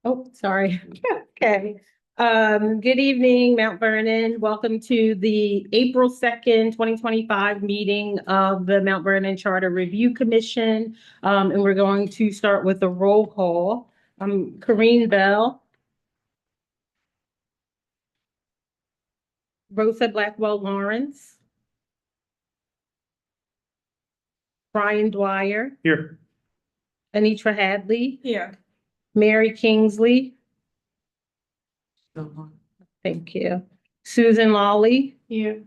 Oh, sorry. Okay. Good evening, Mount Vernon. Welcome to the April 2nd, 2025 meeting of the Mount Vernon Charter Review Commission. And we're going to start with a roll call. Corrine Bell, Rosa Blackwell Lawrence, Brian Dwyer, Here. Anitra Hadley, Here. Mary Kingsley. Thank you. Susan Lawley, Here.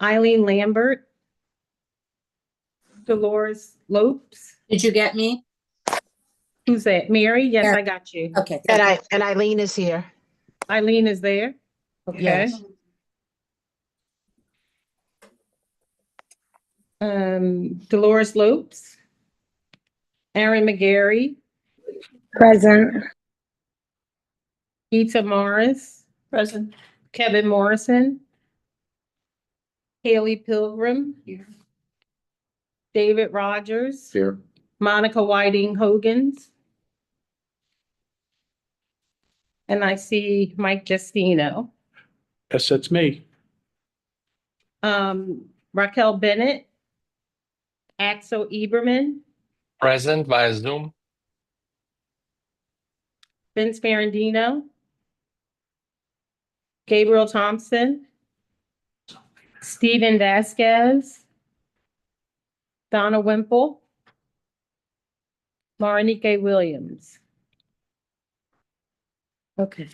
Eileen Lambert, Dolores Lopes. Did you get me? Who's that? Mary? Yes, Mary. I got you. Okay. And Eileen is here. Eileen is there? Okay. Yes. Dolores Lopes. Aaron McGarry, Present. Gita Morris, Present. Kevin Morrison, Haley Pilgrim, David Rogers, Here. Monica Whiting Hogans. And I see Mike Justino. Yes, that's me. Raquel Bennett, Axel Eberman, Present via Zoom. Vince Ferrandino, Gabriel Thompson, Stephen Vasquez, Donna Wimple, Marinike Williams. Okay.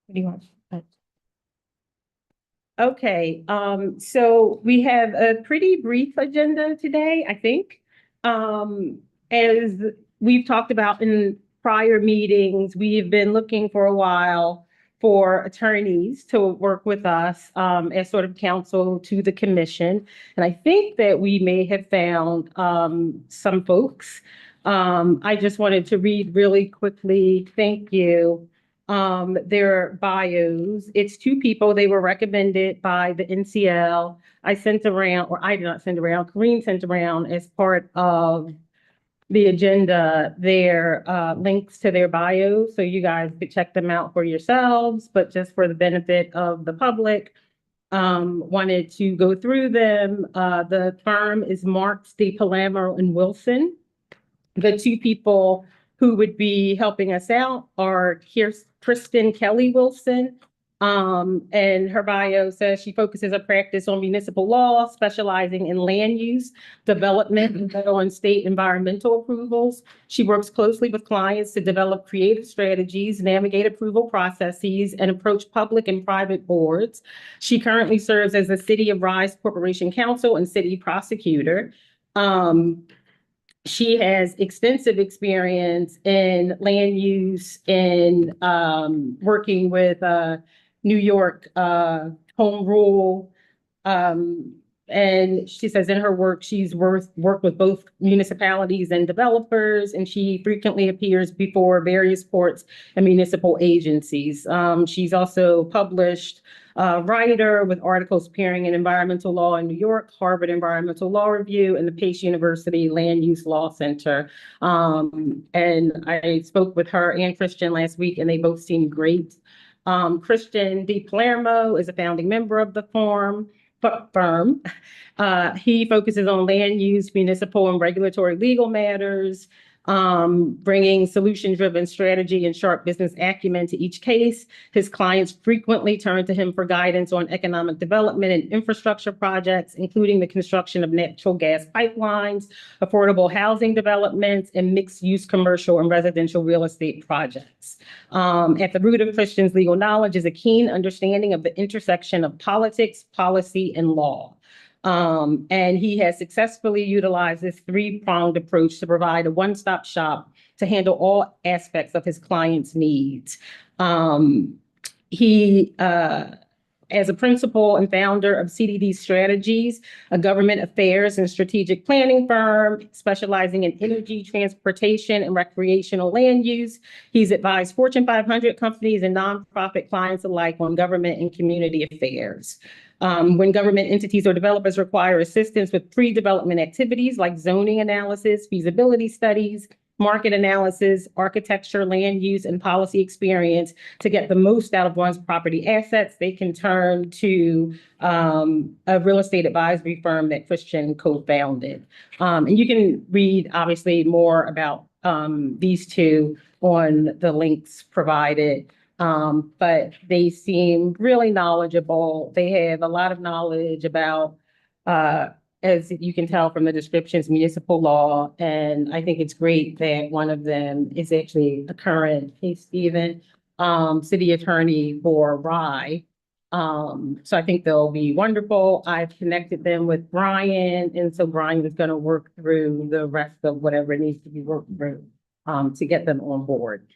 What do you want? Okay, so we have a pretty brief agenda today, I think. As we've talked about in prior meetings, we've been looking for a while for attorneys to work with us as sort of counsel to the commission. And I think that we may have found some folks. I just wanted to read really quickly, thank you, their bios. It's two people. They were recommended by the NCL. I sent around, or I did not send around, Corrine sent around as part of the agenda, their links to their bios, so you guys could check them out for yourselves, but just for the benefit of the public, wanted to go through them. The firm is Marks, De Palermo, and Wilson. The two people who would be helping us out are Kristen Kelly Wilson. And her bio says she focuses her practice on municipal law, specializing in land use, development, and federal and state environmental approvals. She works closely with clients to develop creative strategies, navigate approval processes, and approach public and private boards. She currently serves as the City of Rise Corporation Counsel and City Prosecutor. She has extensive experience in land use and working with New York home rule. And she says in her work, she's worked with both municipalities and developers, and she frequently appears before various courts and municipal agencies. She's also published writer with articles appearing in Environmental Law in New York, Harvard Environmental Law Review, and the Pace University Land Use Law Center. And I spoke with her and Christian last week, and they both seem great. Christian De Palermo is a founding member of the firm. He focuses on land use, municipal and regulatory legal matters, bringing solution-driven strategy and sharp business acumen to each case. His clients frequently turn to him for guidance on economic development and infrastructure projects, including the construction of natural gas pipelines, affordable housing developments, and mixed-use commercial and residential real estate projects. At the root of Christian's legal knowledge is a keen understanding of the intersection of politics, policy, and law. And he has successfully utilized this three-pronged approach to provide a one-stop shop to handle all aspects of his clients' needs. He as a principal and founder of CDD Strategies, a government affairs and strategic planning firm specializing in energy, transportation, and recreational land use. He's advised Fortune 500 companies and nonprofit clients alike on government and community affairs. When government entities or developers require assistance with pre-development activities like zoning analysis, feasibility studies, market analysis, architecture, land use, and policy experience to get the most out of one's property assets, they can turn to a real estate advisory firm that Christian co-founded. And you can read obviously more about these two on the links provided. But they seem really knowledgeable. They have a lot of knowledge about as you can tell from the descriptions, municipal law. And I think it's great that one of them is actually a current, hey, Stephen, city attorney for Rye. So I think they'll be wonderful. I've connected them with Brian, and so Brian is going to work through the rest of whatever needs to be worked through to get them on board.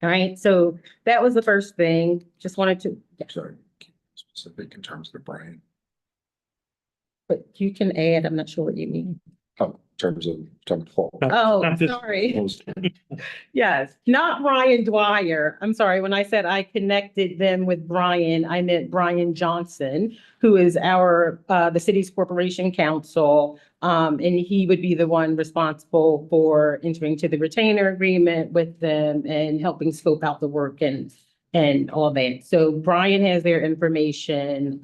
All right, so that was the first thing. Just wanted to, yeah, Sorry, specific in terms of the Brian. but you can add, I'm not sure what you mean. Oh, in terms of Paul. Oh, Not this- sorry. Yes, not Brian Dwyer. I'm sorry, when I said I connected them with Brian, I meant Brian Johnson, who is our, the city's corporation counsel. And he would be the one responsible for entering to the retainer agreement with them and helping scope out the work and all that. So Brian has their information.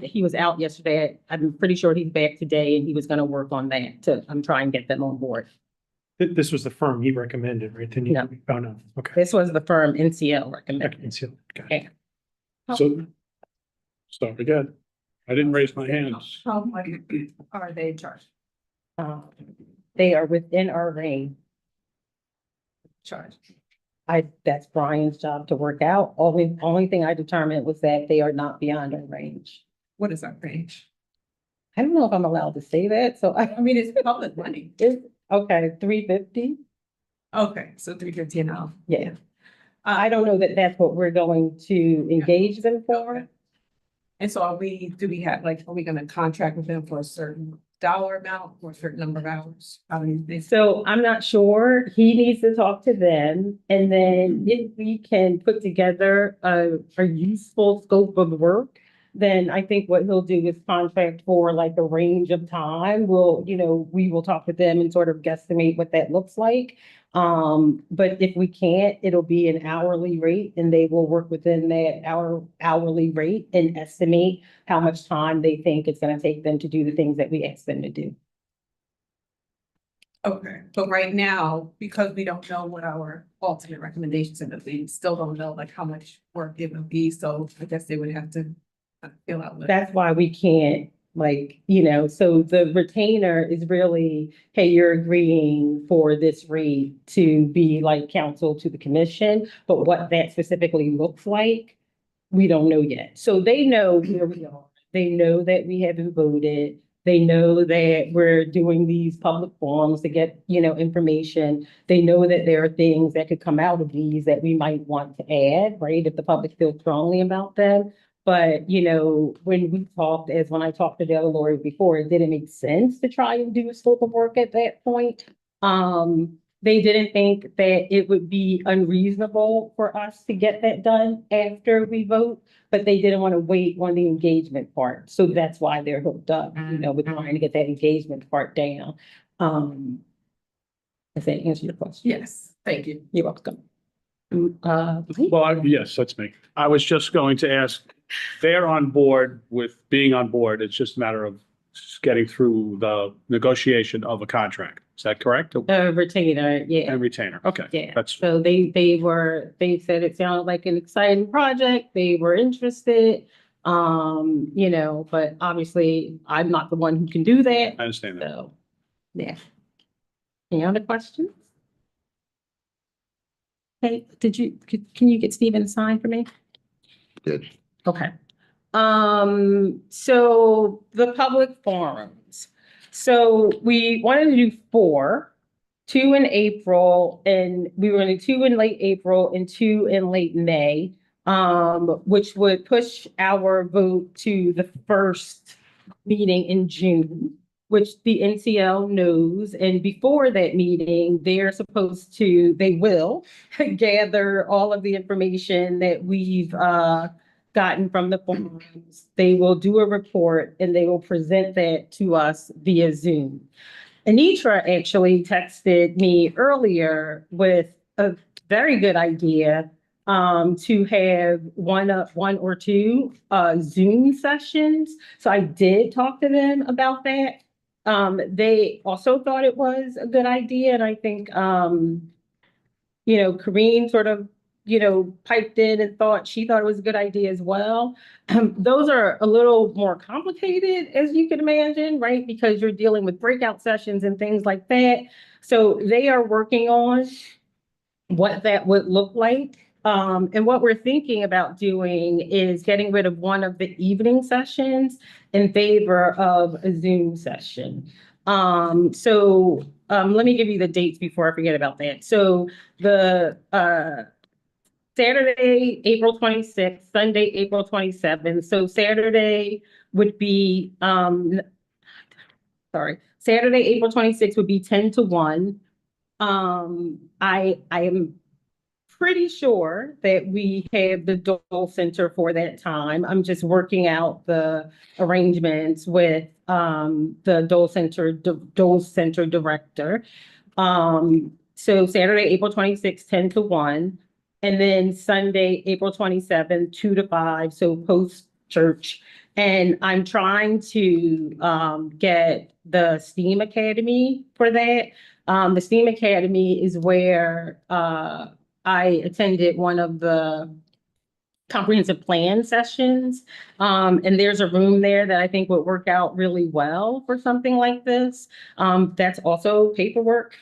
He was out yesterday. I'm pretty sure he's back today and he was gonna work on that I'm trying to get them on board. This was the firm he recommended, right? Then you, No. oh, no, okay. This was the firm NCL recommended. Okay, so, got Okay. it. So, start again. I didn't raise my hands. How much are they charged? They are within our range. Charged. That's Brian's job to work out. Only thing I determined was that they are not beyond our range. What is our range? I don't know if I'm allowed to say that, so I mean, it's public money. okay, 350. Okay, so 350 an hour. Yeah. I don't know that that's what we're going to engage them for. Okay. And so do we have, like, are we gonna contract with them for a certain dollar amount or a certain number of hours? How do you think? So I'm not sure. He needs to talk to them. And then if we can put together a useful scope of work, then I think what he'll do is contract for like a range of time. We will talk with them and sort of guesstimate what that looks like. But if we can't, it'll be an hourly rate and they will work within that hourly rate and estimate how much time they think it's gonna take them to do the things that we ask them to do. Okay, but right now, because we don't know what our ultimate recommendations are, we still don't know like how much work it would be, so I guess they would have to fill out. That's why we can't, so the retainer is really, hey, you're agreeing for this rate to be like counsel to the commission, but what that specifically looks like, we don't know yet. So they know where we are. They know that we haven't voted. They know that we're doing these public forums to get, information. They know that there are things that could come out of these that we might want to add, right? If the public feels strongly about them. But, when I talked to the other lawyers before, it didn't make sense to try and do a scope of work at that point. They didn't think that it would be unreasonable for us to get that done after we vote, but they didn't want to wait on the engagement part. So that's why they're hooked up, with trying to get that engagement part down. Does that answer your question? Yes, thank you. You're welcome. Yes, that's me. I was just going to ask, they're on board with being on board. It's just a matter of getting through the negotiation of a contract. Is that correct? Retainer, yeah. And retainer. Okay. Yeah, That's, so they said it sounded like an exciting project. They were interested. But obviously I'm not the one who can do that. I understand that. So, yeah. Any other questions? Hey, can you get Stephen to sign for me? Good. Okay. So the public forums. So we wanted to do 4, 2 in April, and we were going to do 2 in late April and 2 in late May. which would push our vote to the first meeting in June, which the NCL knows. And before that meeting, they will gather all of the information that we've gotten from the forums. They will do a report and they will present that to us via Zoom. Anitra actually texted me earlier with a very good idea to have one or two Zoom sessions. So I did talk to them about that. They also thought it was a good idea, and I think Corinne sort of piped in and she thought it was a good idea as well. Those are a little more complicated, as you can imagine, right? Because you're dealing with breakout sessions and things like that. So they are working on what that would look like. And what we're thinking about doing is getting rid of one of the evening sessions in favor of a Zoom session. Let me give you the dates before I forget about that. So the Saturday, April 26th, Sunday, April 27th. So Saturday would be, Saturday, April 26th would be 10 to 1. I am pretty sure that we have the Dole Center for that time. I'm just working out the arrangements with the Dole Center director. So Saturday, April 26th, 10 to 1. And then Sunday, April 27th, 2 to 5, so post church. And I'm trying to get the STEAM Academy for that. The STEAM Academy is where I attended one of the comprehensive plan sessions. And there's a room there that I think would work out really well for something like this. That's also paperwork.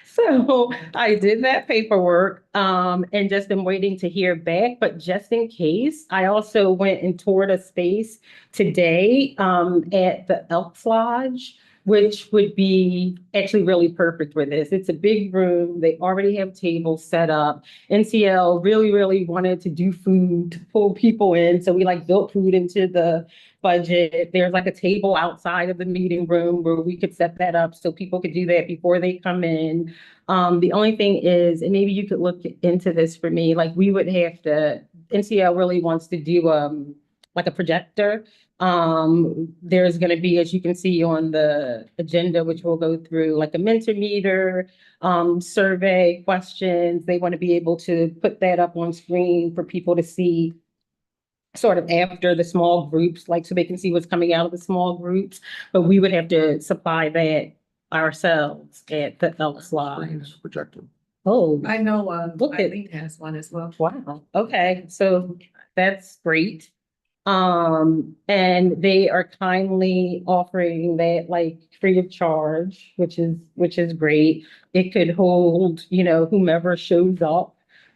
So I did that paperwork and just been waiting to hear back. But just in case, I also went and toured a space today at the Elks Lodge, which would be actually really perfect for this. It's a big room. They already have tables set up. NCL really, really wanted to do food to pull people in. So we built food into the budget. There's a table outside of the meeting room where we could set that up so people could do that before they come in. The only thing is, and maybe you could look into this for me, we would have to, NCL really wants to do a projector. There's going to be, as you can see on the agenda, which we'll go through, a Mentimeter, survey questions. They want to be able to put that up on screen for people to see sort of after the small groups, so they can see what's coming out of the small groups. But we would have to supply that ourselves at the Elks Lodge. Projector. Oh, I know, Look at- Eileen has one as well. wow. Okay, so that's great. And they are kindly offering that free of charge, which is great. It could hold, whomever shows up,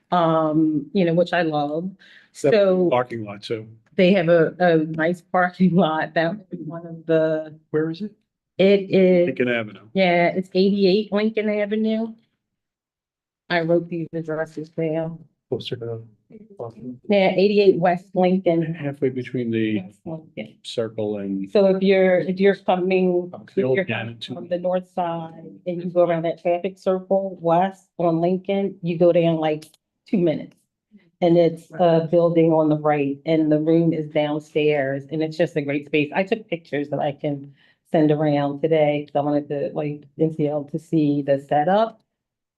which I love. So Parking lot too. they have a nice parking lot. That would be one of the, Where is it? it is, Lincoln Avenue. yeah, it's 88 Lincoln Avenue. I wrote these addresses down. Closer to Yeah, 88 West Lincoln. halfway between the West Lincoln. circle and. So if you're coming, if the old you're Gannon coming too. from the north side and you go around that traffic circle west on Lincoln, you go down 2 minutes. And it's a building on the right and the room is downstairs and it's just a great space. I took pictures that I can send around today because I wanted to NCL to see the setup.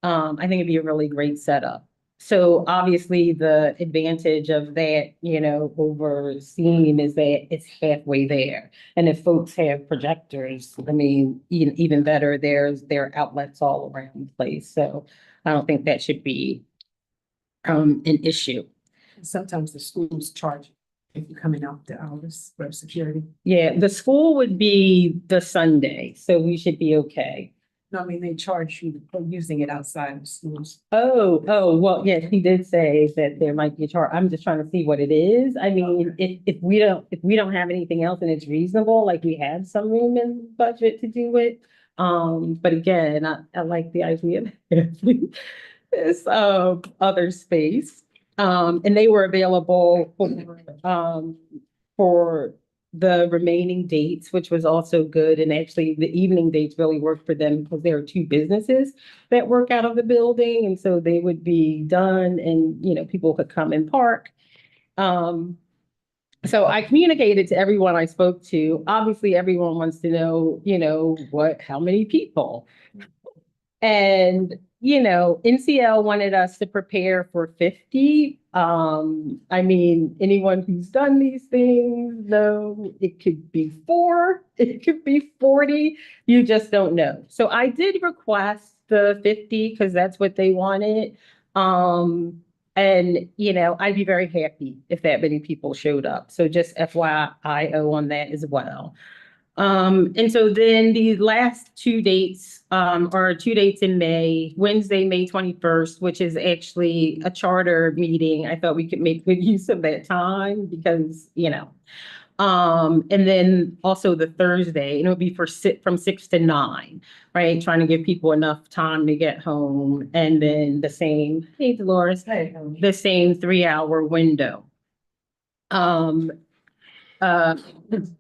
I think it'd be a really great setup. So obviously the advantage of that, over Steam is that it's halfway there. And if folks have projectors, I mean, even better, there are outlets all around the place. So I don't think that should be an issue. Sometimes the schools charge if you're coming out the hours for security. Yeah, the school would be the Sunday, so we should be okay. No, I mean, they charge you for using it outside of schools. Oh, well, yes, he did say that there might be a charge. I'm just trying to see what it is. I mean, if we don't have anything else and it's reasonable, we have some room in budget to do it. But again, I like the idea of this other space. And they were available for the remaining dates, which was also good. And actually, the evening dates really worked for them because there are two businesses that work out of the building. And so they would be done and, people could come and park. So I communicated to everyone I spoke to. Obviously, everyone wants to know, how many people. And, NCL wanted us to prepare for 50. I mean, anyone who's done these things know it could be 4, it could be 40. You just don't know. So I did request the 50 because that's what they wanted. And, I'd be very happy if that many people showed up. So just FYI on that as well. And so then the last two dates, are 2 dates in May, Wednesday, May 21st, which is actually a charter meeting. I thought we could make good use of that time because, and then also the Thursday, it'll be from 6 to 9, right? Trying to give people enough time to get home. And then the same, hey, Dolores, the same 3-hour window.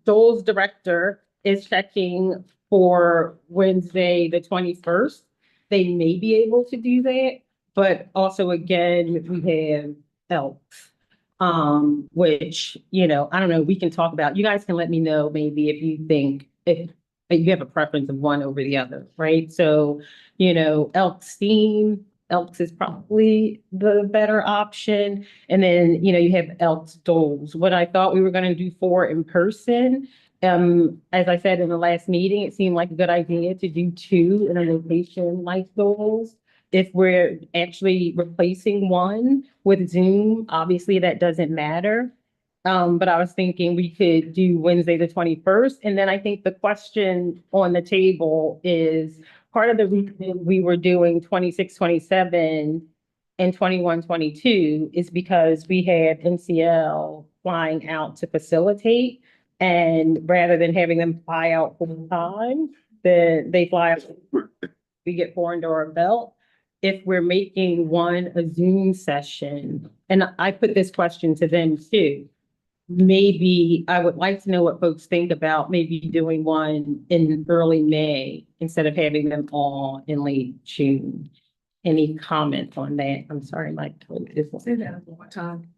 Dole's director is checking for Wednesday, the 21st. They may be able to do that, but also again, we have Elks. Which, I don't know, we can talk about, you guys can let me know maybe if you think, if you have a preference of one over the other, right? So, Elks theme, Elks is probably the better option. And then, you have Elks Doles. What I thought we were going to do 4 in person. As I said in the last meeting, it seemed like a good idea to do 2 in a location like Doles. If we're actually replacing one with Zoom, obviously that doesn't matter. But I was thinking we could do Wednesday, the 21st. And then I think the question on the table is part of the reason we were doing 26, 27 and 21, 22 is because we had NCL flying out to facilitate. And rather than having them fly out full time, they fly out, we get 4 under our belt. If we're making one a Zoom session, and I put this question to them too, maybe I would like to know what folks think about maybe doing one in early May instead of having them all in late June. Any comment on that? I'm sorry, my throat is. Say that one more time.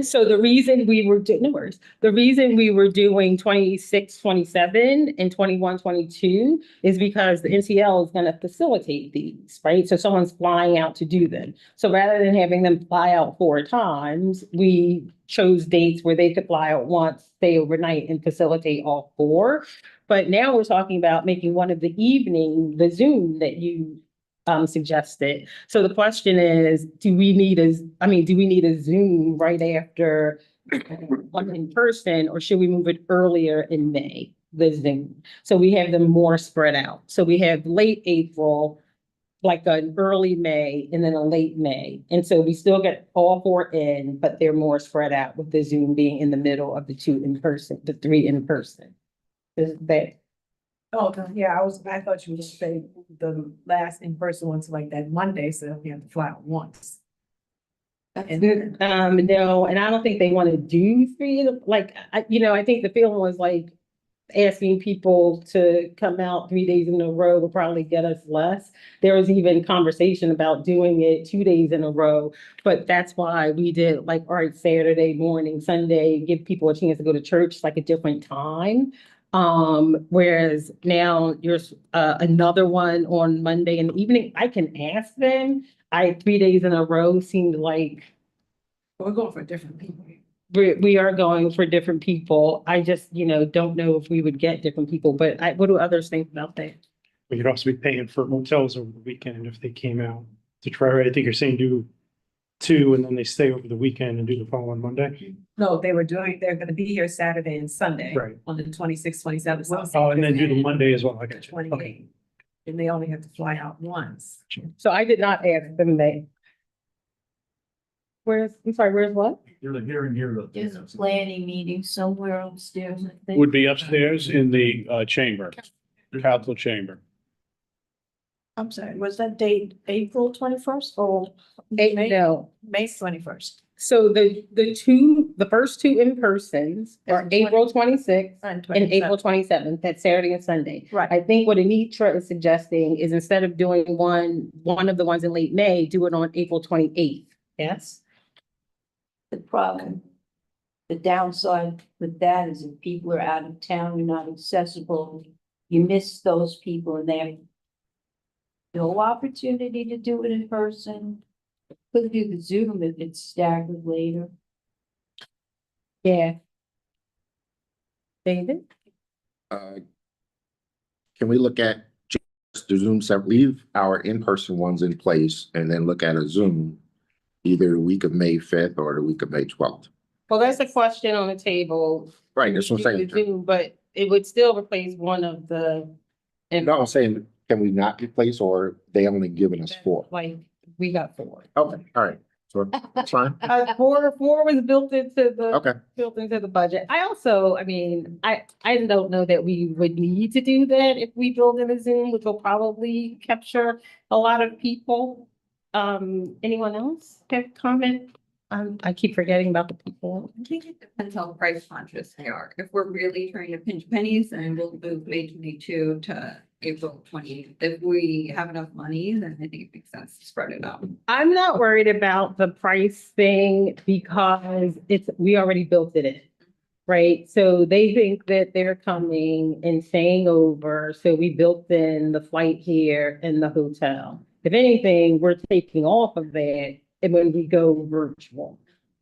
So the reason we were doing 26, 27 and 21, 22 is because the NCL is going to facilitate these, right? So someone's flying out to do them. So rather than having them fly out 4 times, we chose dates where they could fly out once, stay overnight and facilitate all 4. But now we're talking about making one of the evening, the Zoom that you suggested. So the question is, do we need a Zoom right after one in person, or should we move it earlier in May, the Zoom? So we have them more spread out. So we have late April, like an early May, and then a late May. And so we still get all 4 in, but they're more spread out with the Zoom being in the middle of the 2 in person, the 3 in person. Is that? Oh, yeah, I thought you were gonna say the last in-person one's like that Monday, so we have to fly out once. And No, and I don't think they want to do 3, I think the feeling was like asking people to come out 3 days in a row will probably get us less. There was even conversation about doing it 2 days in a row, but that's why we did all right, Saturday morning, Sunday, give people a chance to go to church, like a different time. Whereas now there's another one on Monday in the evening. I can ask them. 3 days in a row seemed like we're going for different people. we are going for different people. I just, don't know if we would get different people, but what do others think about that? We could also be paying for motels over the weekend if they came out to try. I think you're saying do 2 and then they stay over the weekend and do the following Monday. No, they're gonna be here Saturday and Sunday. Right. On the 26th, 27th. Oh, and then do the Monday as well. I got you. 28th. Okay. And they only have to fly out once. So I did not ask them that. Where's what? There's a planning meeting somewhere upstairs, I think. Would be upstairs in the chamber, council chamber. I'm sorry, was that date April 21st or? No, May 21st. so the first two in-persons are Is April 26th And and April 27th, that's Saturday and Sunday. Right. I think what Anitra is suggesting is instead of doing one of the ones in late May, do it on April 28th. Yes? The problem, the downside with that is if people are out of town, you're not accessible, you miss those people and they have no opportunity to do it in person. Could do the Zoom if it's staggered later. Yeah. David? Can we look at just the Zoom set, leave our in-person ones in place and then look at a Zoom either the week of May 5th or the week of May 12th? Well, that's a question on the table. Right, that's what I'm saying. Zoom, but it would still replace one of the. No, I'm saying, can we not replace or they only given us 4? Like, we got 4. Okay, all right, so that's fine. Four was built into the. Okay, Built into the budget. I also, I mean, I don't know that we would need to do that if we build in a Zoom, which will probably capture a lot of people. Anyone else have comment? I keep forgetting about the people. I think it depends how price conscious they are. If we're really trying to pinch pennies, then we'll move May 22 to April 20. If we have enough money, then I think it makes sense to spread it out. I'm not worried about the price thing because we already built it in. Right, so they think that they're coming and staying over, so we built in the flight here and the hotel. If anything, we're taking off of that and when we go virtual.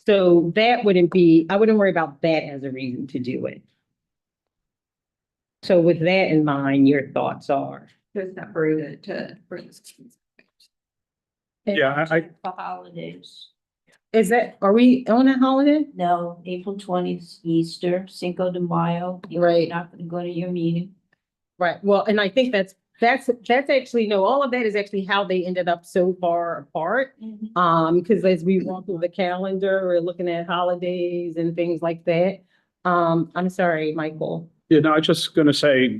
So that wouldn't be, I wouldn't worry about that as a reason to do it. So with that in mind, your thoughts are? Just separate it to for this. Yeah, I For holidays. Is that, are we on a holiday? No, April 20th, Easter, Cinco de Mayo. You're Right. not gonna go to your meeting. Right, well, and I think that's actually, no, all of that is actually how they ended up so far apart. Because as we walk through the calendar, we're looking at holidays and things like that. I'm sorry, Michael. Yeah, no, I was just gonna say,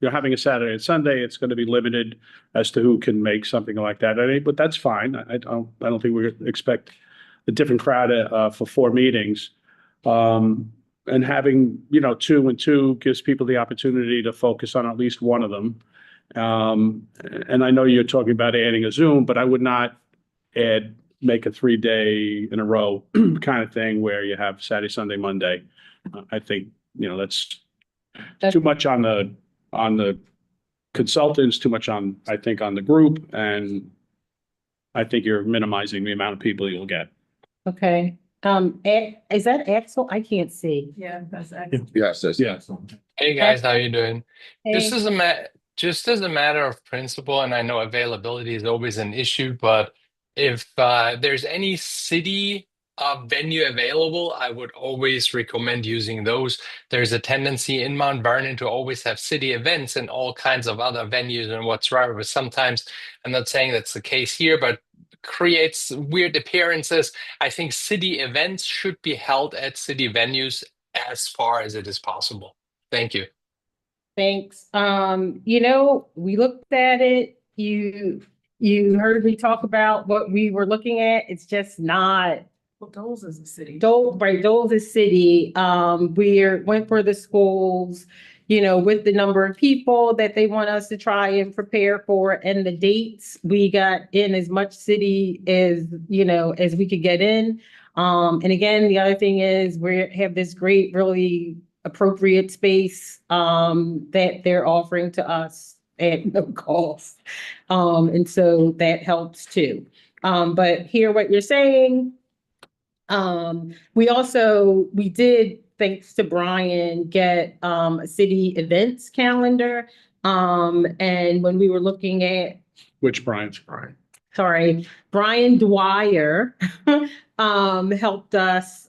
you're having a Saturday and Sunday, it's gonna be limited as to who can make something like that. I mean, but that's fine. I don't think we expect a different crowd for 4 meetings. And having, 2 and 2 gives people the opportunity to focus on at least one of them. And I know you're talking about adding a Zoom, but I would not make a 3-day in a row kind of thing where you have Saturday, Sunday, Monday. I think, that's too much on the consultants, too much on the group, and I think you're minimizing the amount of people you'll get. Okay, is that Axel? I can't see. Yeah, that's yes, that's. Yeah. Hey guys, how you doing? Just Hey. as a matter of principle, and I know availability is always an issue, but if there's any city venue available, I would always recommend using those. There's a tendency in Mount Vernon to always have city events and all kinds of other venues and whatsoever, but sometimes, I'm not saying that's the case here, but creates weird appearances. I think city events should be held at city venues as far as it is possible. Thank you. Thanks. We looked at it. You heard me talk about what we were looking at. It's just not. Well, Dole's is a city. Dole's is city. Went for the schools, with the number of people that they want us to try and prepare for and the dates. We got in as much city as we could get in. And again, the other thing is we have this great, really appropriate space that they're offering to us at no cost. And so that helps too. But hear what you're saying. We did, thanks to Brian, get a city events calendar. And when we were looking at, Which Brian's Brian Dwyer helped us,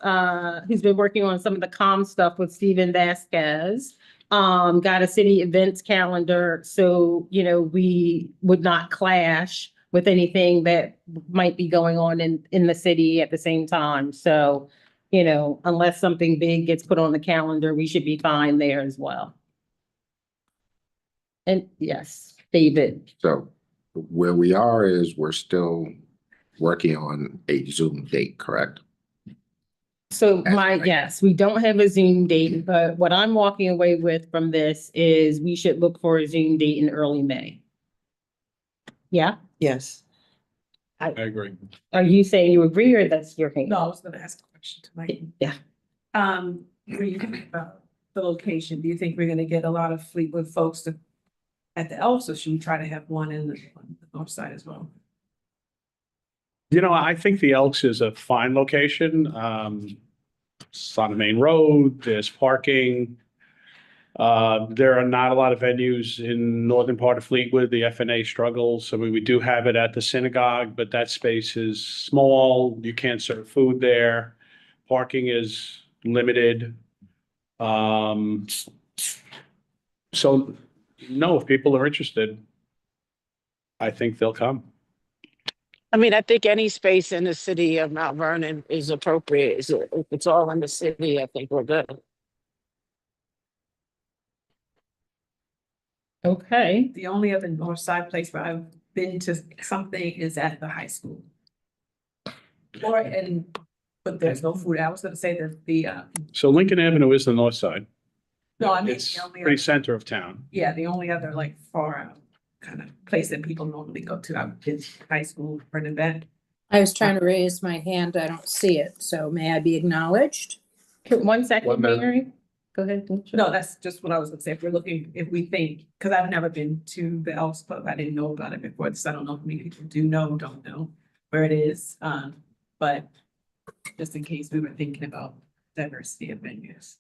he's been working on some of the comm stuff with Steven Vasquez. Got a city events calendar, so we would not clash with anything that might be going on in the city at the same time. So, unless something big gets put on the calendar, we should be fine there as well. And yes, David. So Where we are is we're still working on a Zoom date, correct? So yes, we don't have a Zoom date, but what I'm walking away with from this is we should look for a Zoom date in early May. Yeah, Yes. I agree. are you saying you agree or that's your hand? No, I was gonna ask a question tonight. Yeah. When you think about the location, do you think we're gonna get a lot of Fleetwood folks to at the Elks, or should we try to have one on the north side as well? You know, I think the Elks is a fine location. It's on the main road, there's parking. There are not a lot of venues in northern part of Fleetwood. The FNA struggles. So we do have it at the synagogue, but that space is small. You can't serve food there. Parking is limited. So no, if people are interested, I think they'll come. I mean, I think any space in the city of Mount Vernon is appropriate. If it's all in the city, I think we're good. Okay, The only other north side place where I've been to something is at the high school. But there's no food. I was gonna say that So Lincoln Avenue is the north side. no, I mean, It's the only pretty other, center of town. yeah, the only other like far out kind of place that people normally go to, I've been to high school for an event. I was trying to raise my hand. I don't see it. So may I be acknowledged? 1 second, One minute. Mary. Go ahead. No, that's just what I was gonna say. If we think, because I've never been to the Elks Club, I didn't know about it before, so I don't know if many people do know, don't know where it is. But just in case we were thinking about diversity of venues.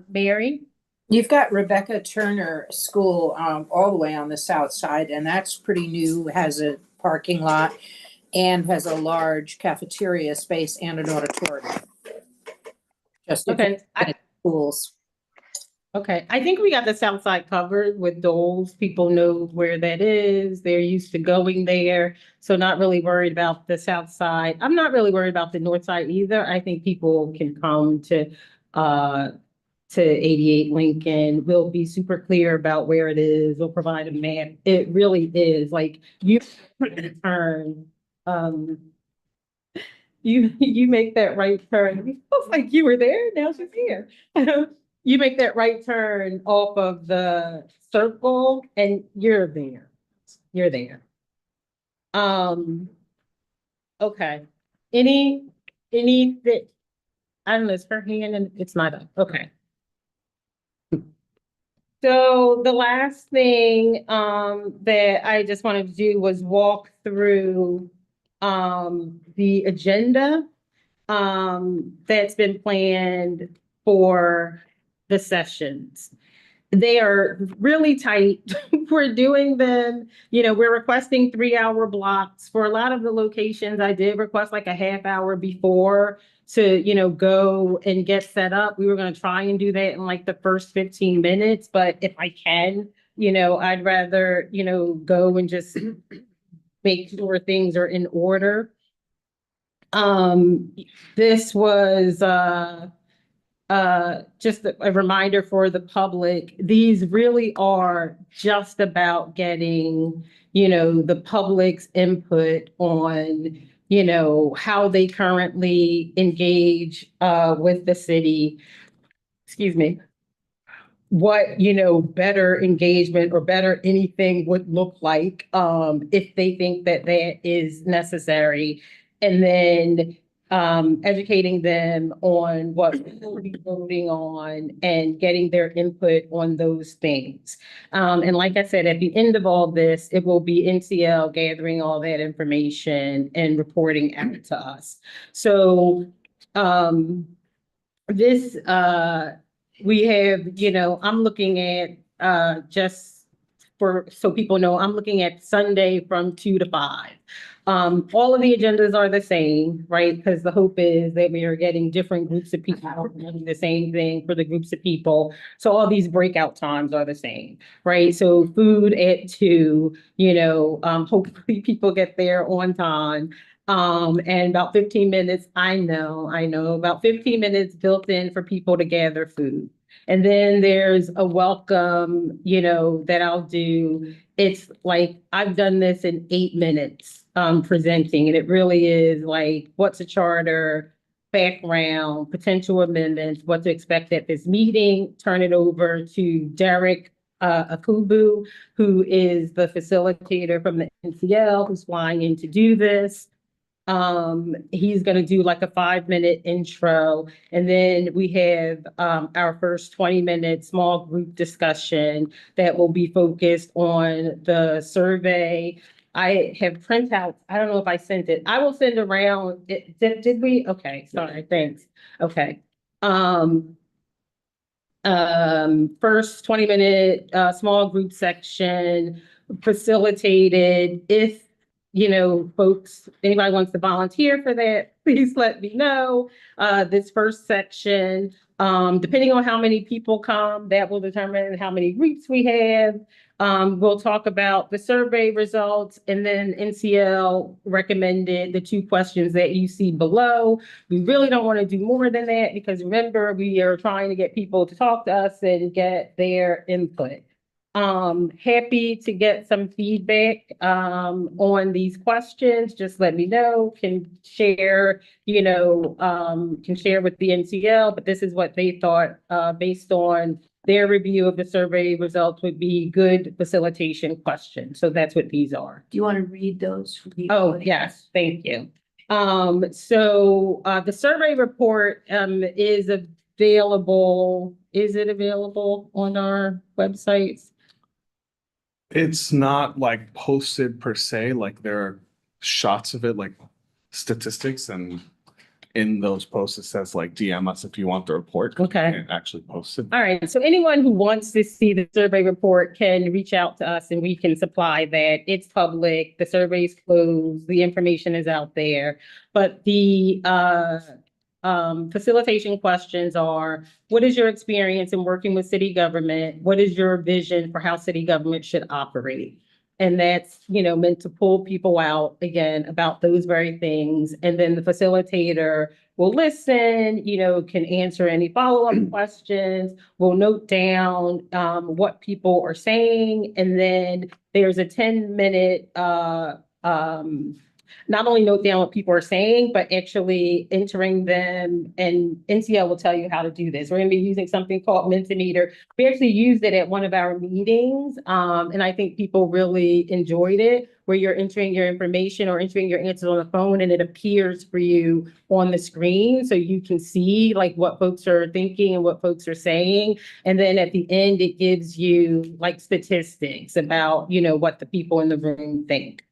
Mary, You've got Rebecca Turner School all the way on the south side, and that's pretty new, has a parking lot and has a large cafeteria space and an auditorium. Just okay, schools. okay, I think we got the south side covered with Dole's. People know where that is. They're used to going there. So not really worried about the south side. I'm not really worried about the north side either. I think people can come to 88 Lincoln. We'll be super clear about where it is. We'll provide a map. It really is like you turn, you make that right turn. It feels like you were there. Now she's here. You make that right turn off of the circle and you're there. You're there. Okay. Any that, I don't know, it's her hand and it's not up. Okay. So the last thing that I just wanted to do was walk through the agenda that's been planned for the sessions. They are really tight. We're doing them, we're requesting 3-hour blocks. For a lot of the locations, I did request like a half hour before to, go and get set up. We were going to try and do that in like the first 15 minutes, but if I can, I'd rather, go and just make sure things are in order. This was just a reminder for the public. These really are just about getting, the public's input on, how they currently engage with the city. Excuse me. What, better engagement or better anything would look like if they think that that is necessary. And then educating them on what we'll be voting on and getting their input on those things. And like I said, at the end of all this, it will be NCL gathering all that information and reporting out to us. So this, we have, I'm looking at just so people know, I'm looking at Sunday from 2 to 5. All of the agendas are the same, right? Because the hope is that we are getting different groups of people doing the same thing for the groups of people. So all these breakout times are the same, right? So food at 2, hopefully people get there on time. And about 15 minutes, I know, about 15 minutes built in for people to gather food. And then there's a welcome, that I'll do. It's like, I've done this in 8 minutes, presenting, and it really is like, what's a charter, background, potential amendments, what to expect at this meeting. Turn it over to Derek Akubu, who is the facilitator from the NCL, who's flying in to do this. He's gonna do like a 5-minute intro, and then we have our first 20-minute small group discussion that will be focused on the survey. I have printouts. I don't know if I sent it. I will send around. Did we? Okay, sorry, thanks. Okay. First 20-minute small group section facilitated. If folks, anybody wants to volunteer for that, please let me know. This first section, depending on how many people come, that will determine how many groups we have. We'll talk about the survey results, and then NCL recommended the 2 questions that you see below. We really don't want to do more than that because remember, we are trying to get people to talk to us and get their input. Happy to get some feedback on these questions. Just let me know, can share with the NCL, but this is what they thought based on their review of the survey results would be good facilitation questions. So that's what these are. Do you want to read those for people? Oh, yes, thank you. So the survey report is available. Is it available on our websites? It's not like posted per se, like there are shots of it, like statistics, and in those posts it says like DM us if you want the report. Okay. Can't actually post it. All right, so anyone who wants to see the survey report can reach out to us and we can supply that. It's public, the survey's closed, the information is out there. But the facilitation questions are, what is your experience in working with city government? What is your vision for how city government should operate? And that's, meant to pull people out again about those very things. And then the facilitator will listen, can answer any follow-up questions, will note down what people are saying. And then there's a 10-minute not only note down what people are saying, but actually entering them, and NCL will tell you how to do this. We're going to be using something called Mentimeter. We actually used it at one of our meetings, and I think people really enjoyed it, where you're entering your information or entering your answers on the phone, and it appears for you on the screen, so you can see like what folks are thinking and what folks are saying. And then at the end, it gives you like statistics about, what the people in the room think.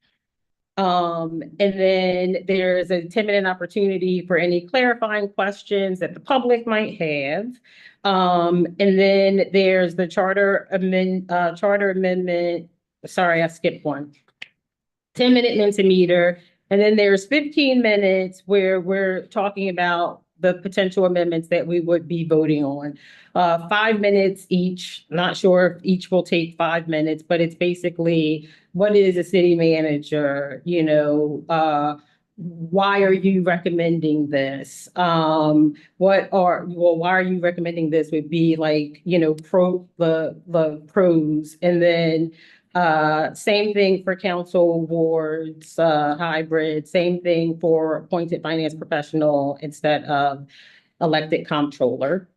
And then there's a 10-minute opportunity for any clarifying questions that the public might have. And then there's the charter amendment. Sorry, I skipped one. 10-minute Mentimeter. And then there's 15 minutes where we're talking about the potential amendments that we would be voting on. 5 minutes each. Not sure if each will take 5 minutes, but it's basically, what is a city manager? Why are you recommending this? Why are you recommending this would be like, the pros. And then same thing for council awards, hybrid, same thing for appointed finance professional instead of elected comptroller.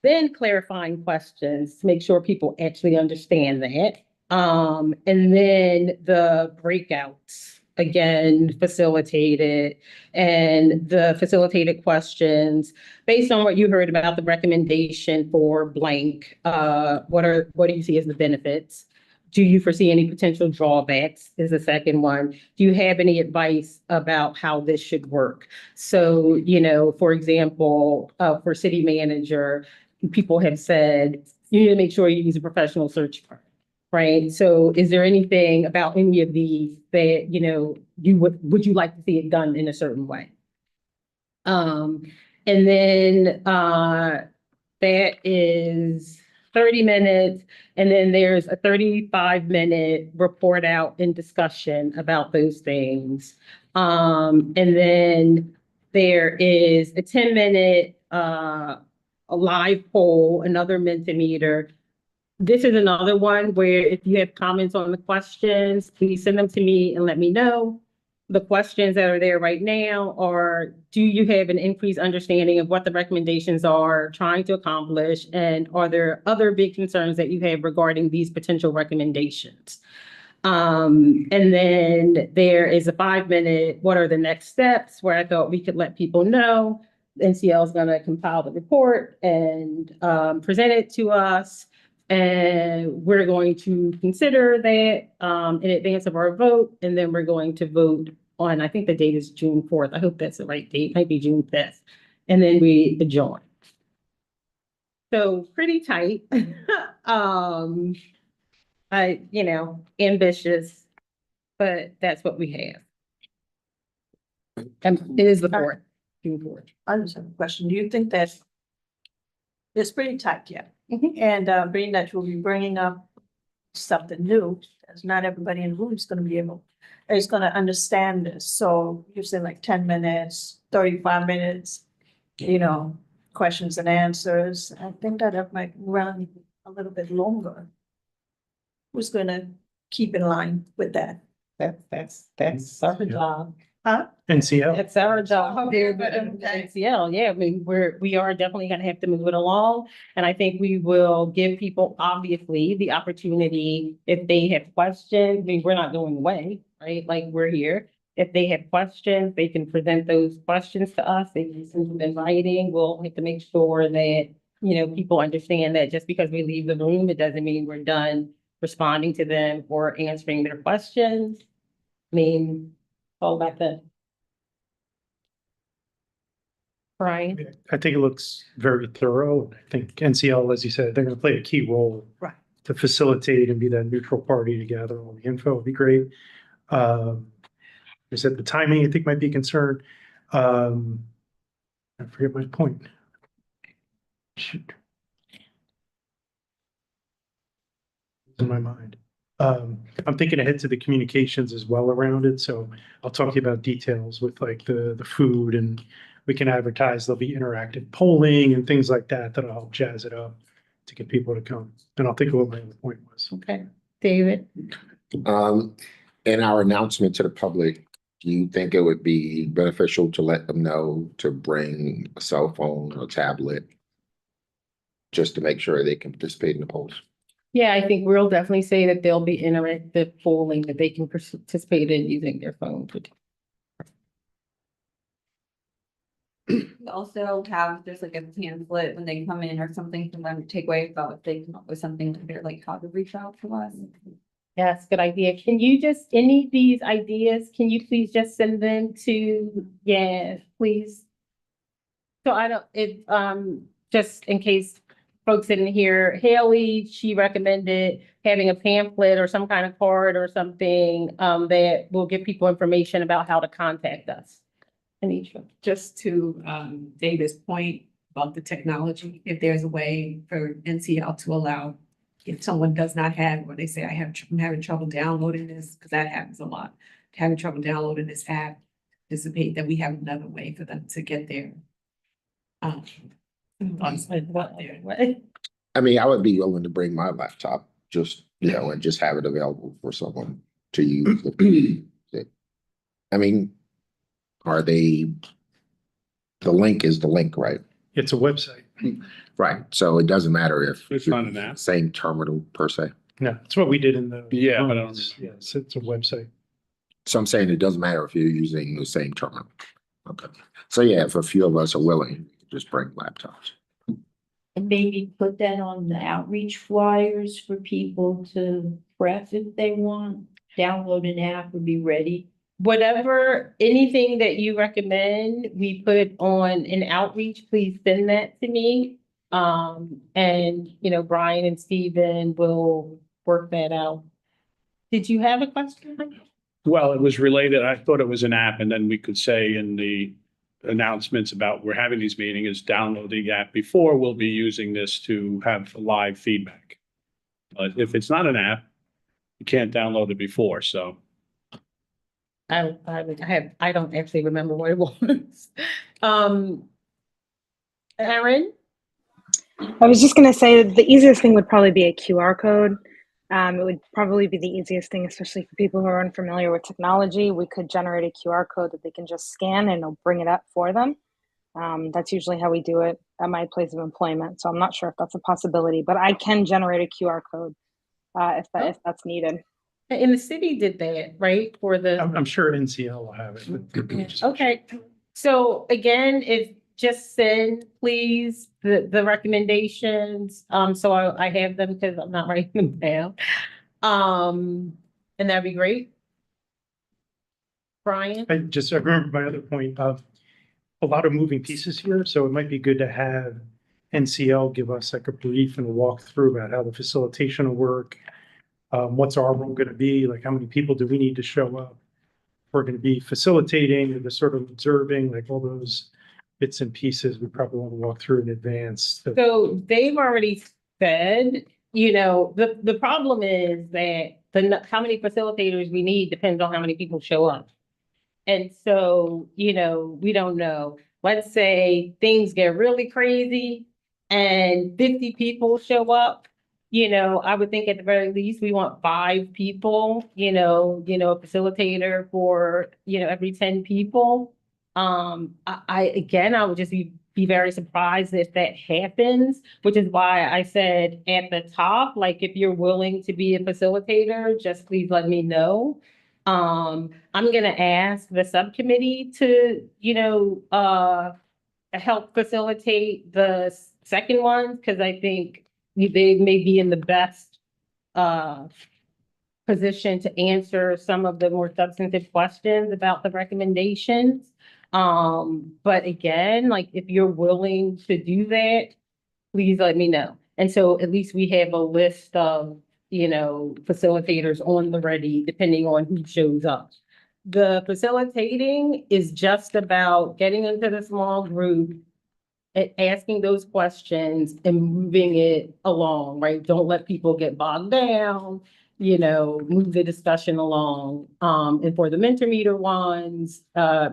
Then clarifying questions to make sure people actually understand that. And then the breakouts, again, facilitated, and the facilitated questions based on what you heard about the recommendation for blank. What do you see as the benefits? Do you foresee any potential drawbacks is the second one. Do you have any advice about how this should work? So, for example, for city manager, people have said, you need to make sure you use a professional search firm, right? So is there anything about any of these that, would you like to see it done in a certain way? And then that is 30 minutes. And then there's a 35-minute report out and discussion about those things. And then there is a 10-minute a live poll, another Mentimeter. This is another one where if you have comments on the questions, please send them to me and let me know. The questions that are there right now are, do you have an increased understanding of what the recommendations are trying to accomplish? And are there other big concerns that you have regarding these potential recommendations? And then there is a 5-minute, what are the next steps, where I thought we could let people know. NCL is gonna compile the report and present it to us. And we're going to consider that in advance of our vote, and then we're going to vote on, I think the date is June 4th. I hope that's the right date, might be June 5th. And then we adjourn. So pretty tight. Ambitious, but that's what we have. And it is the 4th, June 4th. I just have a question. Do you think that it's pretty tight, yeah? Mhm. And being that you'll be bringing up something new, as not everybody in the room is gonna be able, is gonna understand this. So you say like 10 minutes, 35 minutes, questions and answers. I think that it might run a little bit longer. Who's gonna keep in line with that? That's our job. Huh? NCL. That's our job. Okay, but, okay. NCL, yeah, I mean, we are definitely gonna have to move it along. And I think we will give people, obviously, the opportunity, if they have questions, I mean, we're not going away, right? Like, we're here. If they have questions, they can present those questions to us. They can send them in writing. We'll have to make sure that, people understand that just because we leave the room, it doesn't mean we're done responding to them or answering their questions. I mean, all back then. Brian? I think it looks very thorough. And I think NCL, as you said, they're going to play a key role. Right. To facilitate and be that neutral party to gather all the info would be great. I said the timing, I think, might be a concern. I forget my point. Shoot. It's in my mind. I'm thinking ahead to the communications as well around it. So I'll talk to you about details with like the food, and we can advertise. There'll be interactive polling and things like that that'll help jazz it up to get people to come. And I'll think of what my other point was. Okay, David? In our announcement to the public, do you think it would be beneficial to let them know to bring a cell phone or tablet just to make sure they can participate in the polls? Yeah, I think we'll definitely say that there'll be interactive polling that they can participate in using their phone. We also have, there's like a pamphlet when they come in or something for them to take away about if they come up with something to their, like how to reach out to us. Yes, good idea. Can you just, any of these ideas, can you please just send them to, please? So just in case folks didn't hear, Haley, she recommended having a pamphlet or some kind of card or something that will give people information about how to contact us. Anitra. Just to David's point about the technology, if there's a way for NCL to allow, if someone does not have, or they say, I'm having trouble downloading this, because that happens a lot, having trouble downloading this app, anticipate that we have another way for them to get there. I mean, I would be willing to bring my laptop, just, and just have it available for someone to use. I mean, the link is the link, right? It's a website. Right. So it doesn't matter if It's not an app. same terminal per se. No, it's what we did in the. Yeah, but I don't- Yeah, it's a website. So I'm saying it doesn't matter if you're using the same terminal. Okay. So yeah, if a few of us are willing, just bring laptops. And maybe put that on the outreach flyers for people to prep if they want. Download an app and be ready. Whatever, anything that you recommend, we put on an outreach, please send that to me. And, Brian and Steven will work that out. Did you have a question? Well, it was related. I thought it was an app, and then we could say in the announcements about we're having these meetings, download the app before, we'll be using this to have live feedback. But if it's not an app, you can't download it before, so. I don't actually remember what it was. Aaron? I was just gonna say the easiest thing would probably be a QR code. It would probably be the easiest thing, especially for people who are unfamiliar with technology. We could generate a QR code that they can just scan and it'll bring it up for them. That's usually how we do it at my place of employment. So I'm not sure if that's a possibility, but I can generate a QR code if that's needed. In the city did that, right, for the. I'm sure NCL will have it. but- Okay, so again, if just send, please, the recommendations, so I have them because I'm not writing them down. And that'd be great. Brian? I remember my other point of a lot of moving pieces here, so it might be good to have NCL give us like a brief and a walkthrough about how the facilitation will work. What's our role gonna be, like how many people do we need to show up? We're gonna be facilitating or the sort of observing, like all those bits and pieces we probably want to walk through in advance. So they've already said, the problem is that how many facilitators we need depends on how many people show up. And so, we don't know. Let's say things get really crazy and 50 people show up. I would think at the very least, we want 5 people, a facilitator for, every 10 people. I would just be very surprised if that happens, which is why I said at the top, like, if you're willing to be a facilitator, just please let me know. I'm gonna ask the subcommittee to, help facilitate the second one, because I think they may be in the best position to answer some of the more substantive questions about the recommendations. But again, like, if you're willing to do that, please let me know. And so at least we have a list of, facilitators on the ready, depending on who shows up. The facilitating is just about getting into the small group, asking those questions and moving it along, right? Don't let people get bogged down, move the discussion along. And for the Mentimeter ones,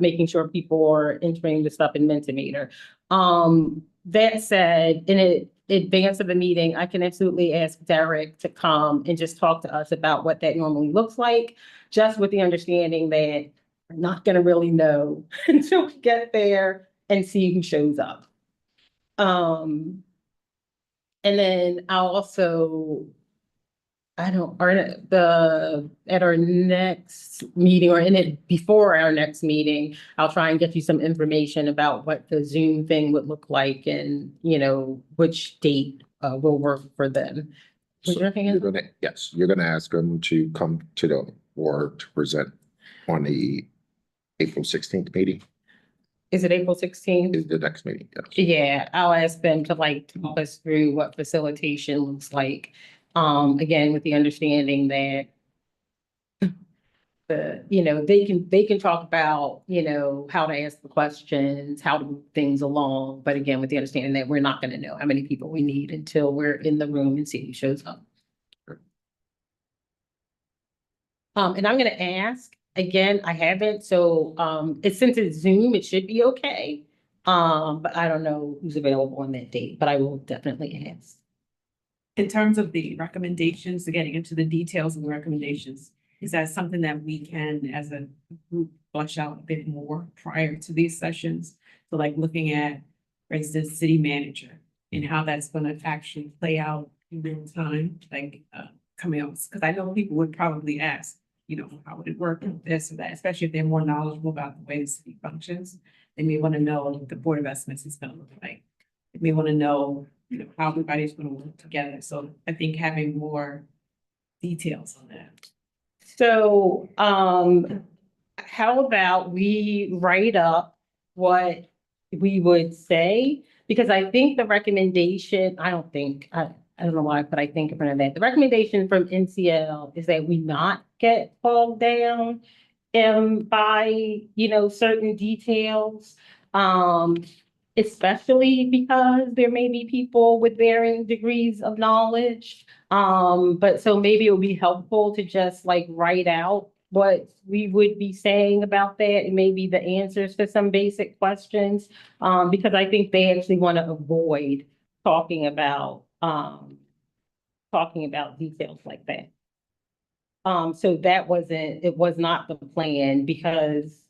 making sure people are entering the stuff in Mentimeter. That said, in advance of the meeting, I can absolutely ask Derek to come and just talk to us about what that normally looks like, just with the understanding that we're not gonna really know until we get there and see who shows up. And then I'll also, at our next meeting or before our next meeting, I'll try and get you some information about what the Zoom thing would look like and, which date will work for them. Was So your hand? you're gonna ask them to come to the board to present on the April 16th meeting, Is it April 16th? is the next meeting, yes. Yeah, I'll ask them to talk us through what facilitation looks like. Again, with the understanding that they can talk about, how to ask the questions, how to move things along. But again, with the understanding that we're not gonna know how many people we need until we're in the room and see who shows up. And I'm gonna ask, again, I haven't, so, since it's Zoom, it should be okay. But I don't know who's available on that date, but I will definitely ask. In terms of the recommendations, getting into the details of the recommendations, is that something that we can, as a group, flesh out a bit more prior to these sessions? So like looking at, for instance, city manager and how that's gonna actually play out in real time, coming up, because I know people would probably ask, how would it work, this or that, especially if they're more knowledgeable about the way the city functions. They may want to know what the Board of Estimates is gonna look like. They may want to know, how everybody's gonna work together. So I think having more details on that. So, how about we write up what we would say? Because I think the recommendation, I don't know why, but I think in front of that, the recommendation from NCL is that we not get bogged down by, certain details. Especially because there may be people with varying degrees of knowledge. But so maybe it would be helpful to just write out what we would be saying about that and maybe the answers to some basic questions. Because I think they actually want to avoid talking about details like that. So that it was not the plan because,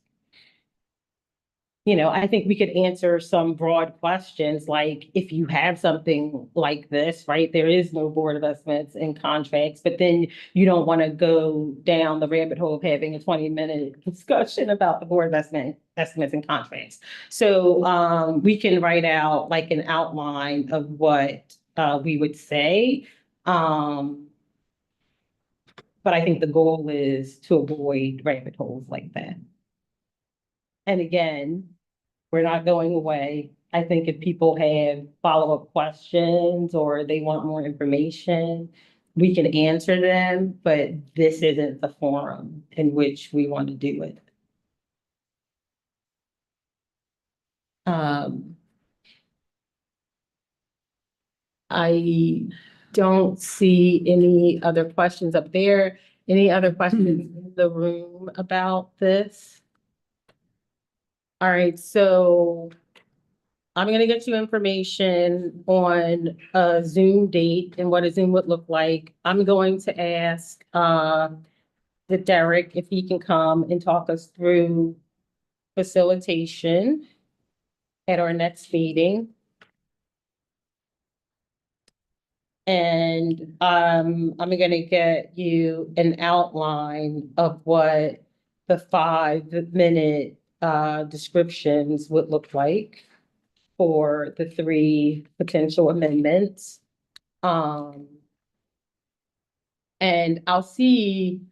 I think we could answer some broad questions, like if you have something like this, right? There is no board of estimates and contracts, but then you don't want to go down the rabbit hole of having a 20-minute discussion about the board of estimates and contracts. So we can write out like an outline of what we would say. But I think the goal is to avoid rabbit holes like that. And again, we're not going away. I think if people have follow-up questions or they want more information, we can answer them, but this isn't the forum in which we want to do it. I don't see any other questions up there. Any other questions in the room about this? All right, so I'm gonna get you information on a Zoom date and what a Zoom would look like. I'm going to ask the Derek if he can come and talk us through facilitation at our next meeting. And I'm gonna get you an outline of what the 5-minute descriptions would look like for the 3 potential amendments. And I'll see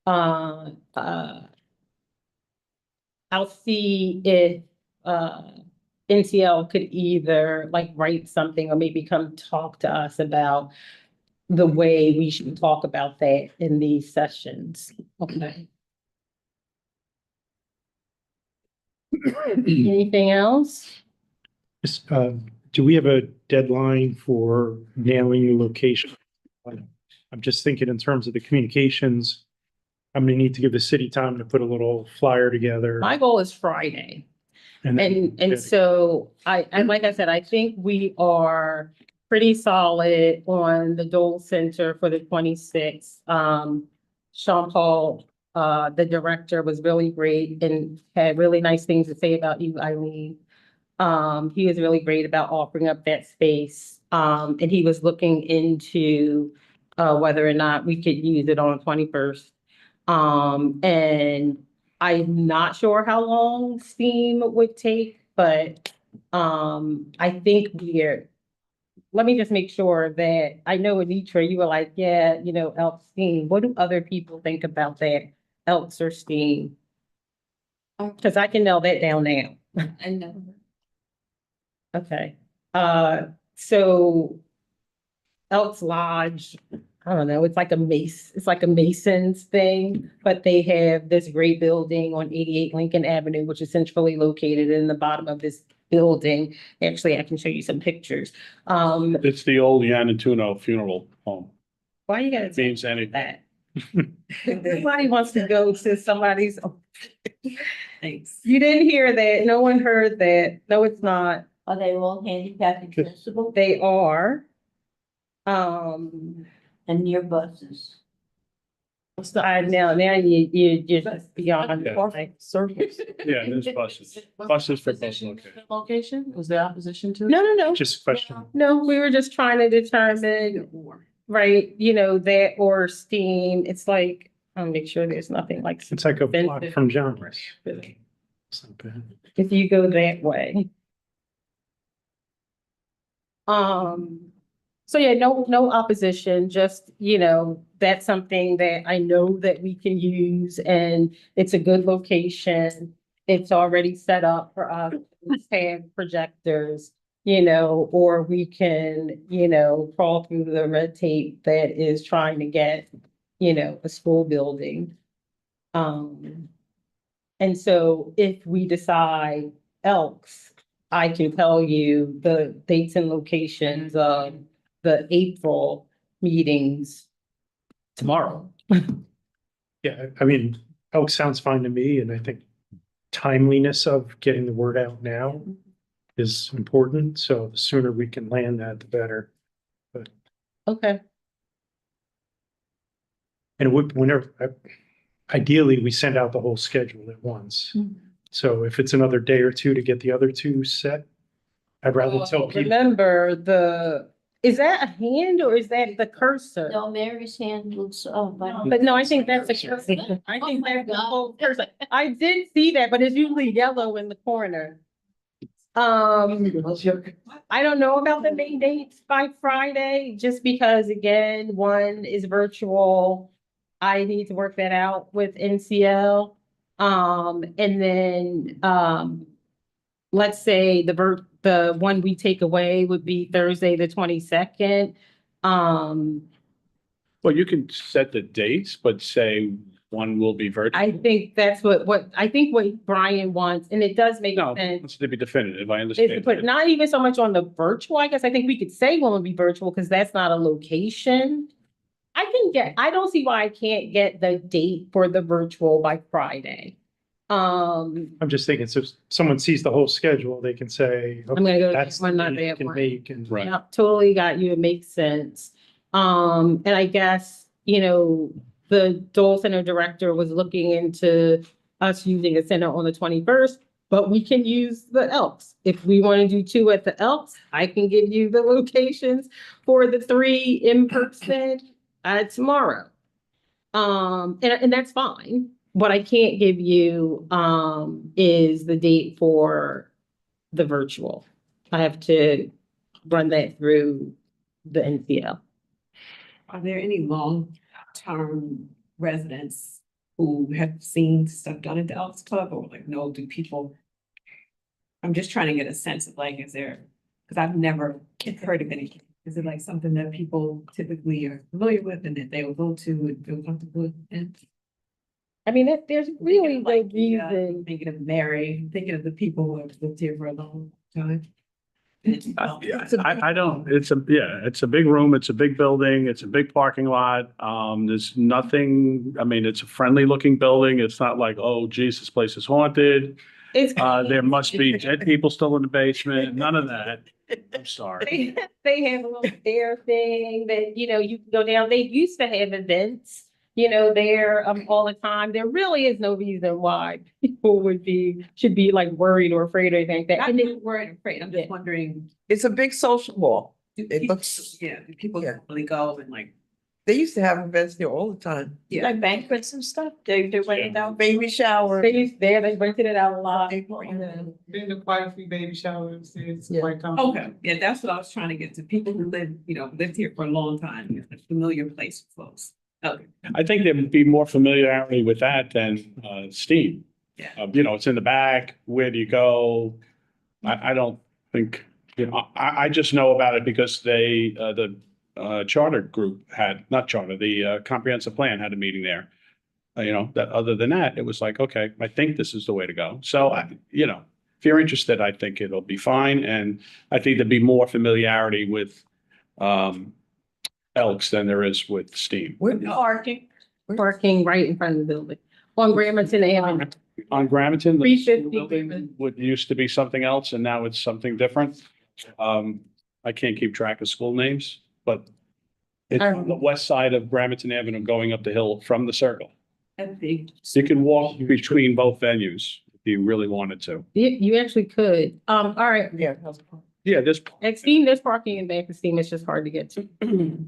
if NTL could either like write something or maybe come talk to us about the way we should talk about that in these sessions. Okay. Anything else? Just, do we have a deadline for nailing the location? I'm just thinking in terms of the communications, I'm gonna need to give the city time to put a little flyer together. My goal is Friday. then- And so and like I said, I think we are pretty solid on the Dole Center for the 26th. Sean Paul, the director, was really great and had really nice things to say about you, Eileen. He was really great about offering up that space. And he was looking into whether or not we could use it on the 21st. And I'm not sure how long STEAM would take, but I think let me just make sure that I know Anitra, you were like, yeah, Elks STEAM. What do other people think about that? Elks or STEAM? Because I can nail that down now. I know. Okay. So Elks Lodge, I don't know, it's like a Masons thing, but they have this great building on 88 Lincoln Avenue, which is centrally located in the bottom of this building. Actually, I can show you some pictures. It's the old Yanatuno funeral home. Why you gotta say Means anything. that? Nobody wants to go to somebody's. Thanks. You didn't hear that. No one heard that. No, it's not. Are they all handicapped accessible They are. and near buses? Now you're just beyond. Yeah. like, circles. Yeah, there's buses. Buses for both locations. Location, was there opposition to? No. Just a question. No, we were just trying to determine, right, that or STEAM. It's like, I'll make sure there's nothing like. It's like a block from John's. Really. It's not bad. If you go that way. So yeah, no opposition, just, that's something that I know that we can use and it's a good location. It's already set up for us to have projectors, or we can, crawl through the red tape that is trying to get, a school building. And so if we decide Elks, I can tell you the dates and locations of the April meetings tomorrow. Yeah, I mean, Elk sounds fine to me, and I think timeliness of getting the word out now is important. So the sooner we can land that, the better. Okay. And whenever, ideally, we send out the whole schedule at once. So if it's another day or two to get the other two set, I'd rather tell people. Remember is that a hand or is that the cursor? No, Mary's hand looks, But no, I think that's a cursor. I think that's the whole cursor. I did see that, but it's usually yellow in the corner. I don't know about the May dates by Friday, just because again, one is virtual. I need to work that out with NCL. And then, let's say the one we take away would be Thursday, the 22nd. Well, you can set the dates, but say one will be virtual. I think that's what I think what Brian wants, and it does make No, sense. it's to be definitive. I Is understand. to put not even so much on the virtual, I guess. I think we could say one would be virtual because that's not a location. I don't see why I can't get the date for the virtual by Friday. I'm just thinking, so if someone sees the whole schedule, they can say, I'm gonna go to that's that one, the not date you that can one. make and. Right. Yep, totally got you. It makes sense. And I guess, the Dole Center director was looking into us using a center on the 21st, but we can use the Elks. If we want to do two at the Elks, I can give you the locations for the 3 in person tomorrow. And that's fine. What I can't give you is the date for the virtual. I have to run that through the NCL. Are there any long-term residents who have seen stuff done at the Elks Club or like, no, do people? I'm just trying to get a sense of like, is there, because I've never heard of anything. Is it like something that people typically are familiar with and that they will go to and feel comfortable with? And I mean, there's really no like, reason. thinking of Mary, thinking of the people who have lived here for a long time. Yeah, I don't, it's a big room, it's a big building, it's a big parking lot. There's nothing, I mean, it's a friendly looking building. It's not like, oh geez, this place is haunted. It's There must be dead people still in the basement, none of that. I'm sorry. they have a little stair thing that, you can go down. They used to have events, there all the time. There really is no reason why people should be like worried or afraid or anything like that. Not And really worried or afraid, I'm just wondering, It's a big social hall. do It people, looks- do people yeah. really go and like, They used to have events there all the time. yeah. Like banquets and stuff, they went it down. Baby shower. they rented it out a lot. They- Been to quite a few baby showers. It's Yeah. quite comfortable. Okay, yeah, that's what I was trying to get to. People who lived here for a long time, it's a familiar place for folks. Okay, I think there would be more familiarity with that than Steam. Yeah. It's in the back. Where do you go? I don't think, I just know about it because the charter group the comprehensive plan had a meeting there. That other than that, it was like, okay, I think this is the way to go. So, if you're interested, I think it'll be fine. And I think there'd be more familiarity with Elks than there is with Steam. Parking right in front of the building on Gramerton Avenue. On Gramerton, the 350 school building would used to be something else and now it's something different. I can't keep track of school names, but it's on the west side of Gramerton Avenue going up the hill from the circle. that's big. You can walk between both venues if you really wanted to. You actually could. All right. Yeah. Yeah, there's. At Steam, there's parking in back of Steam. It's just hard to get to.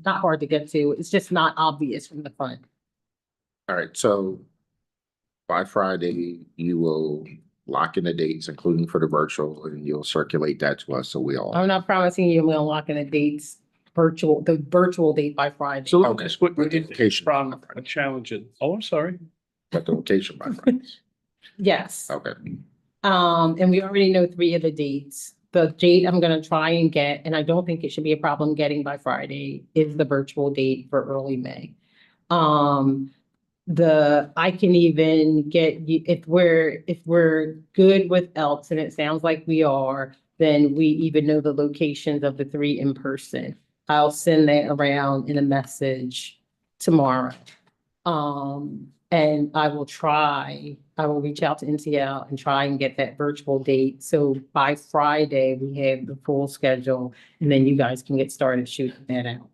Not hard to get to. It's just not obvious from the front. All right, so by Friday, you will lock in the dates, including for the virtual, and you'll circulate that to us, so we all. I'm not promising you I'm gonna lock in the dates, the virtual date by Friday. So Okay. let's put With the location. from a challenge it. Oh, I'm sorry. But the location by Friday. Yes. Okay, And we already know 3 of the dates. The date I'm gonna try and get, and I don't think it should be a problem getting by Friday, is the virtual date for early May. I can even get you, if we're good with Elks, and it sounds like we are, then we even know the locations of the 3 in person. I'll send that around in a message tomorrow. And I will try I will reach out to NCL and try and get that virtual date. So by Friday, we have the full schedule and then you guys can get started shooting that out.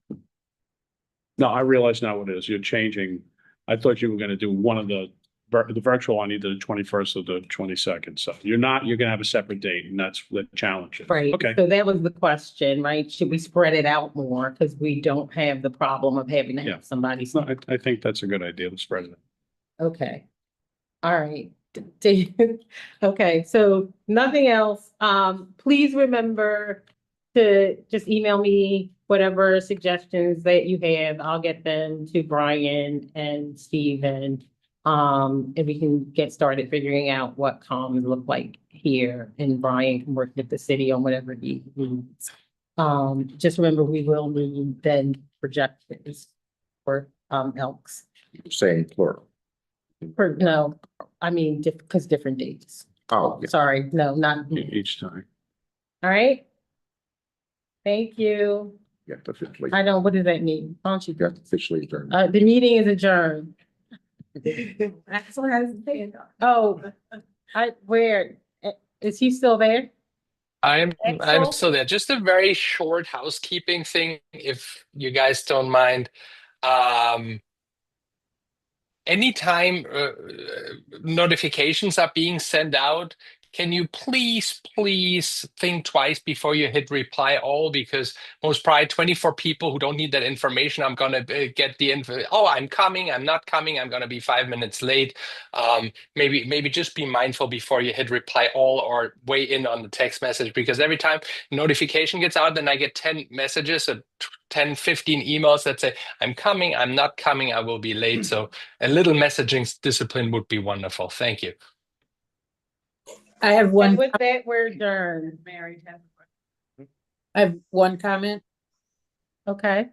No, I realize now what it is. You're changing. I thought you were gonna do one of the virtual on either the 21st or the 22nd. So you're gonna have a separate date and that's the challenge. Right. Okay. So that was the question, right? Should we spread it out more? Because we don't have the problem of having to Yeah. have somebody. No, I think that's a good idea to spread it. Okay. All right. Okay, so nothing else. Please remember to just email me whatever suggestions that you have. I'll get them to Brian and Steven. And we can get started figuring out what comms look like here and Brian can work with the city on whatever he needs. Just remember, we will need then projections for Elks. Saying plural. No, I mean, because different dates. Oh, yeah. Sorry, no, not, Each time. all right. Thank you. You have to officially, I know, what does that mean? Don't you? you have to officially adjourn. The meeting is adjourned. Axel has his hand up. Oh, where, is he still there? I'm Axel? still there. Just a very short housekeeping thing, if you guys don't mind. Anytime notifications are being sent out, can you please think twice before you hit reply all? Because most probably 24 people who don't need that information, I'm gonna get the info. Oh, I'm coming. I'm not coming. I'm gonna be 5 minutes late. Maybe just be mindful before you hit reply all or weigh in on the text message. Because every time notification gets out, then I get 10 messages, 10, 15 emails that say I'm coming. I'm not coming. I will be late. So a little messaging discipline would be wonderful. Thank you. I have And one, with that, we're adjourned. Mary has a question. I have one comment. Okay,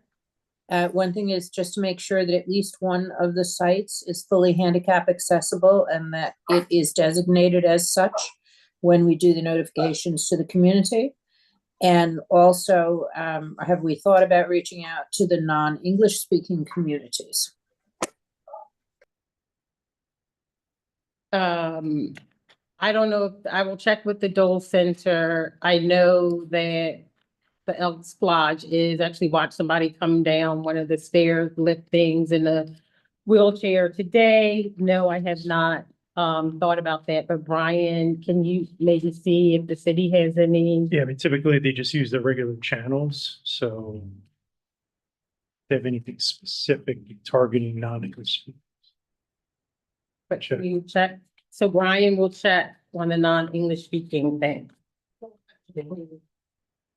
One thing is just to make sure that at least one of the sites is fully handicap accessible and that it is designated as such when we do the notifications to the community. And also, have we thought about reaching out to the non-English speaking communities? I don't know if I will check with the Dole Center. I know that the Elks Lodge is actually watched somebody come down one of the stairs, lift things in a wheelchair today. No, I have not thought about that, but Brian, can you maybe see if the city has any? Yeah, I mean, typically they just use the regular channels, so if they have anything specific targeting non-English speakers. But you check, so Brian will check on the non-English speaking thing.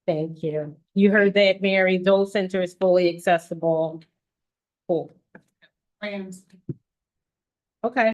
Thank you. You heard that, Mary. Dole Center is fully accessible. Cool. Plans. Okay.